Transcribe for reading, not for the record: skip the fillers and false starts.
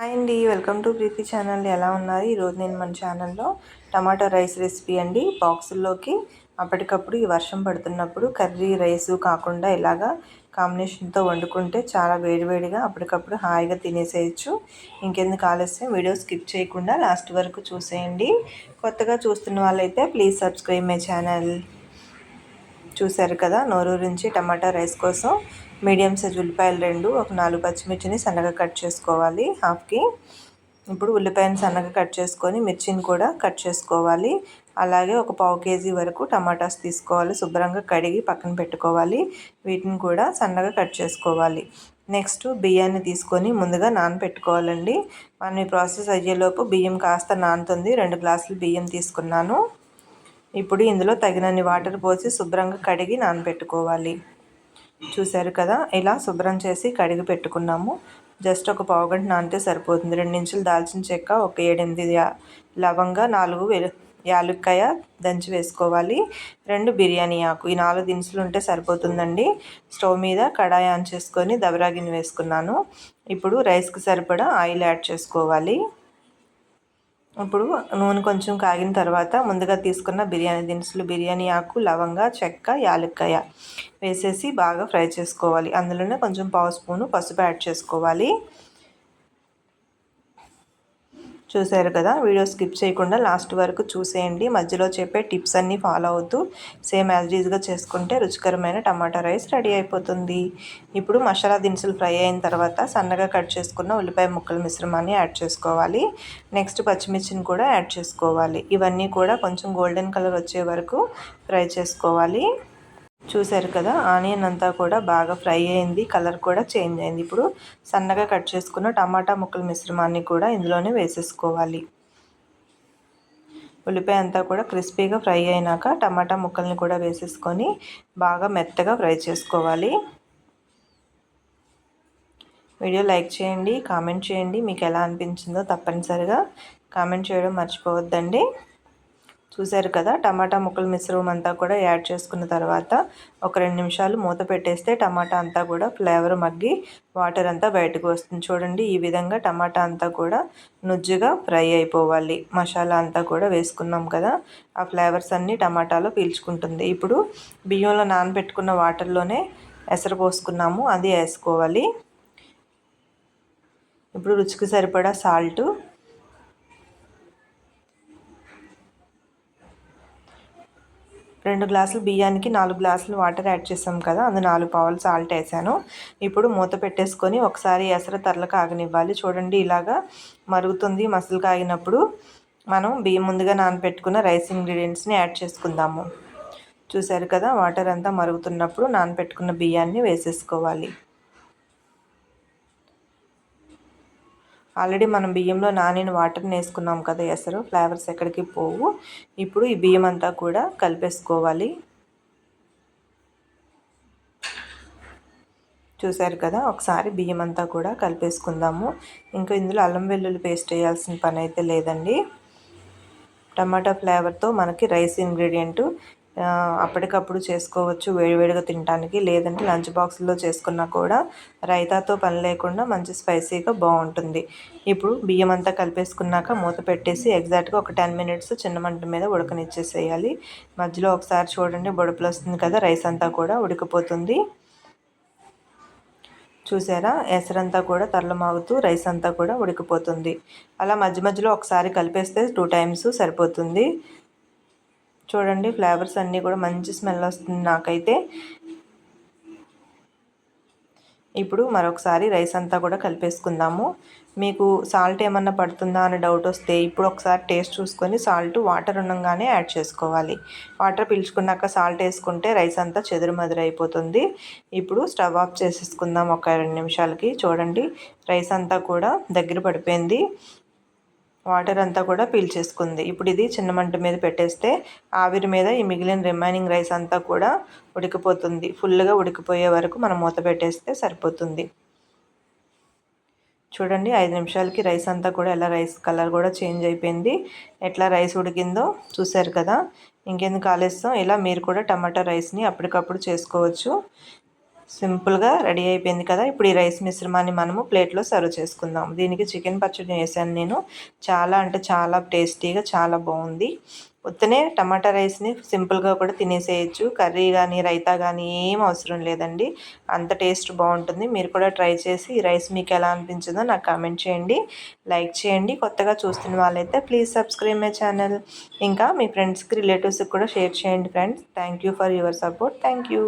Hi అండి, welcome to Preethi channel. ఎలా ఉన్నారు? ఈరోజు నేను మన ఛానల్లో టమాటా రైస్ రెసిపీ అండి. బాక్సుల్లోకి అప్పటికప్పుడు ఈ వర్షం పడుతున్నప్పుడు కర్రీ రైసు కాకుండా ఇలాగా కాంబినేషన్తో వండుకుంటే చాలా వేడివేడిగా అప్పటికప్పుడు హాయిగా తినేసేయచ్చు. ఇంకెందుకు ఆలస్యం, వీడియో స్కిప్ చేయకుండా లాస్ట్ వరకు చూసేయండి. కొత్తగా చూస్తున్న వాళ్ళైతే ప్లీజ్ సబ్స్క్రైబ్ మై ఛానల్. చూశారు కదా, నోరూరించి టమాటా రైస్ కోసం మీడియం సైజ్ ఉల్లిపాయలు 2, ఒక 4 పచ్చిమిర్చిని సన్నగా కట్ చేసుకోవాలి హాఫ్కి. ఇప్పుడు ఉల్లిపాయని సన్నగా కట్ చేసుకొని మిర్చిని కూడా కట్ చేసుకోవాలి. అలాగే ఒక పావు కేజీ వరకు టమాటాస్ తీసుకోవాలి, శుభ్రంగా కడిగి పక్కన పెట్టుకోవాలి. వీటిని కూడా సన్నగా కట్ చేసుకోవాలి. నెక్స్ట్ బియ్యాన్ని తీసుకొని ముందుగా నానబెట్టుకోవాలండి. మనం ఈ ప్రాసెస్ అయ్యేలోపు బియ్యం కాస్త నానుతుంది. 2 గ్లాసులు బియ్యం తీసుకున్నాను. ఇప్పుడు ఇందులో తగినన్ని వాటర్ పోసి శుభ్రంగా కడిగి నానబెట్టుకోవాలి. చూశారు కదా, ఇలా శుభ్రం చేసి కడిగి పెట్టుకున్నాము. జస్ట్ ఒక పావుగంట నానితే సరిపోతుంది. 2 ఇంచులు దాల్చిన చెక్క, ఒక 7-8 లవంగా, 4 యాలక్కాయ దంచి వేసుకోవాలి, 2 బిర్యానీ ఆకు. ఈ 4 దినుసులు ఉంటే సరిపోతుందండి. స్టవ్ మీద కడాయి ఆన్ చేసుకొని దబరా గిన్నె వేసుకున్నాను. ఇప్పుడు రైస్కి సరిపడా ఆయిల్ యాడ్ చేసుకోవాలి. ఇప్పుడు నూనె కొంచెం కాగిన తర్వాత ముందుగా తీసుకున్న బిర్యానీ దినుసులు, బిర్యానీ ఆకు, లవంగా, చెక్క, యాలక్కాయ వేసేసి బాగా ఫ్రై చేసుకోవాలి. అందులోనే కొంచెం పావు స్పూను పసుపు యాడ్ చేసుకోవాలి. చూశారు కదా, వీడియో స్కిప్ చేయకుండా లాస్ట్ వరకు చూసేయండి. మధ్యలో చెప్పే టిప్స్ అన్నీ ఫాలో అవుతూ సేమ్ యాజ్ ఈజ్గా చేసుకుంటే రుచికరమైన టమాటా రైస్ రెడీ అయిపోతుంది. ఇప్పుడు మసాలా దినుసులు ఫ్రై అయిన తర్వాత సన్నగా కట్ చేసుకున్న ఉల్లిపాయ ముక్కల మిశ్రమాన్ని యాడ్ చేసుకోవాలి. నెక్స్ట్ పచ్చిమిర్చిని కూడా యాడ్ చేసుకోవాలి. ఇవన్నీ కూడా కొంచెం గోల్డెన్ కలర్ వచ్చే వరకు ఫ్రై చేసుకోవాలి. చూశారు కదా, ఆనియన్ అంతా కూడా బాగా ఫ్రై అయింది, కలర్ కూడా చేంజ్ అయింది. ఇప్పుడు సన్నగా కట్ చేసుకున్న టమాటా ముక్కల మిశ్రమాన్ని కూడా ఇందులోనే వేసేసుకోవాలి. ఉల్లిపాయ అంతా కూడా క్రిస్పీగా ఫ్రై అయినాక టమాటా ముక్కల్ని కూడా వేసేసుకొని బాగా మెత్తగా ఫ్రై చేసుకోవాలి. వీడియో లైక్ చేయండి, కామెంట్ చేయండి. మీకు ఎలా అనిపించిందో తప్పనిసరిగా కామెంట్ చేయడం మర్చిపోవద్దండి. చూశారు కదా, టమాటా ముక్కల మిశ్రమం అంతా కూడా యాడ్ చేసుకున్న తర్వాత ఒక 2 నిమిషాలు మూత పెట్టేస్తే టమాటా అంతా కూడా ఫ్లేవర్ మగ్గి వాటర్ అంతా బయటకు వస్తుంది. చూడండి, ఈ విధంగా టమాటా అంతా కూడా నుజ్జుగా ఫ్రై అయిపోవాలి. మసాలా అంతా కూడా వేసుకున్నాం కదా, ఆ ఫ్లేవర్స్ అన్నీ టమాటాలో పీల్చుకుంటుంది. ఇప్పుడు బియ్యంలో నానబెట్టుకున్న వాటర్లోనే ఎసరు పోసుకున్నాము, అది వేసుకోవాలి. ఇప్పుడు రుచికి సరిపడా సాల్టు, 2 గ్లాసులు బియ్యానికి 4 గ్లాసులు వాటర్ యాడ్ చేసాం కదా, అందు 4 పావులు సాల్ట్ వేసాను. ఇప్పుడు మూత పెట్టేసుకొని ఒకసారి ఎసరు తర్ల కాగనివ్వాలి. చూడండి, ఇలాగా మరుగుతుంది. మసలు కాగినప్పుడు మనం బియ్యం ముందుగా నానబెట్టుకున్న రైస్ ఇంగ్రీడియంట్స్ని యాడ్ చేసుకుందాము. చూశారు కదా, వాటర్ అంతా మరుగుతున్నప్పుడు నానబెట్టుకున్న బియ్యాన్ని వేసేసుకోవాలి. ఆల్రెడీ మనం బియ్యంలో నానిన వాటర్ని వేసుకున్నాం కదా, ఎసరు ఫ్లేవర్స్ ఎక్కడికి పోవు. ఇప్పుడు ఈ బియ్యం అంతా కూడా కలిపేసుకోవాలి. చూశారు కదా, ఒకసారి బియ్యం అంతా కూడా కలిపేసుకుందాము. ఇంకా ఇందులో అల్లం వెల్లుల్లి పేస్ట్ వేయాల్సిన పని అయితే లేదండి. టమాటా ఫ్లేవర్తో మనకి రైస్ ఇంగ్రీడియంట్ అప్పటికప్పుడు చేసుకోవచ్చు వేడివేడిగా తినడానికి. లేదంటే లంచ్ బాక్స్లో చేసుకున్నా కూడా రైతాతో పని లేకుండా మంచి స్పైసీగా బాగుంటుంది. ఇప్పుడు బియ్యం అంతా కలిపేసుకున్నాక మూత పెట్టేసి ఎగ్జాక్ట్గా ఒక 10 మినిట్స్ చిన్న మంట మీద ఉడకనిచ్చేసేయాలి. మధ్యలో ఒకసారి చూడండి, బొడుపులు వస్తుంది కదా, రైస్ అంతా కూడా ఉడికిపోతుంది. చూసారా, ఎసరంతా కూడా తర్లమాగుతూ రైస్ అంతా కూడా ఉడికిపోతుంది. అలా మధ్య మధ్యలో ఒకసారి కలిపేస్తే 2 టైమ్స్ సరిపోతుంది. చూడండి, ఫ్లేవర్స్ అన్నీ కూడా మంచి స్మెల్ వస్తుంది నాకైతే. ఇప్పుడు మరొకసారి రైస్ అంతా కూడా కలిపేసుకుందాము. మీకు సాల్ట్ ఏమన్నా పడుతుందా అని డౌట్ వస్తే ఇప్పుడు ఒకసారి టేస్ట్ చూసుకొని సాల్ట్ వాటర్ ఉండగానే యాడ్ చేసుకోవాలి. వాటర్ పీల్చుకున్నాక సాల్ట్ వేసుకుంటే రైస్ అంతా చెదురుమదురు అయిపోతుంది. ఇప్పుడు స్టవ్ ఆఫ్ చేసేసుకుందాం ఒక 2 నిమిషాలకి. చూడండి, రైస్ అంతా కూడా దగ్గర పడిపోయింది, వాటర్ అంతా కూడా పీల్చేసుకుంది. ఇప్పుడు ఇది చిన్న మంట మీద పెట్టేస్తే ఆవిరి మీద ఈ మిగిలిన రిమైనింగ్ రైస్ అంతా కూడా ఉడికిపోతుంది. ఫుల్గా ఉడికిపోయే వరకు మనం మూత పెట్టేస్తే సరిపోతుంది. చూడండి, 5 నిమిషాలకి రైస్ అంతా కూడా ఎలా రైస్ కలర్ కూడా చేంజ్ అయిపోయింది. ఎట్లా రైస్ ఉడికిందో చూశారు కదా. ఇంకెందుకు ఆలస్యం, ఇలా మీరు కూడా టమాటా రైస్ని అప్పటికప్పుడు చేసుకోవచ్చు. సింపుల్గా రెడీ అయిపోయింది కదా. ఇప్పుడు ఈ రైస్ మిశ్రమాన్ని మనము ప్లేట్లో సర్వ్ చేసుకుందాం. దీనికి చికెన్ పచ్చడి వేసాను నేను. చాలా అంటే చాలా టేస్టీగా చాలా బాగుంది. ఉత్తనే టమాటా రైస్ని సింపుల్గా కూడా తినేసేయచ్చు. కర్రీ కానీ రైతా కానీ ఏం అవసరం లేదండి. అంత టేస్ట్ బాగుంటుంది. మీరు కూడా ట్రై చేసి ఈ రైస్ మీకు ఎలా అనిపించిందో నాకు కామెంట్ చేయండి, లైక్ చేయండి. కొత్తగా చూస్తున్న వాళ్ళైతే ప్లీజ్ సబ్స్క్రైబ్ మై ఛానల్. ఇంకా మీ ఫ్రెండ్స్కి రిలేటివ్స్కి కూడా షేర్ చేయండి friends. Thank you for your support. Thank you.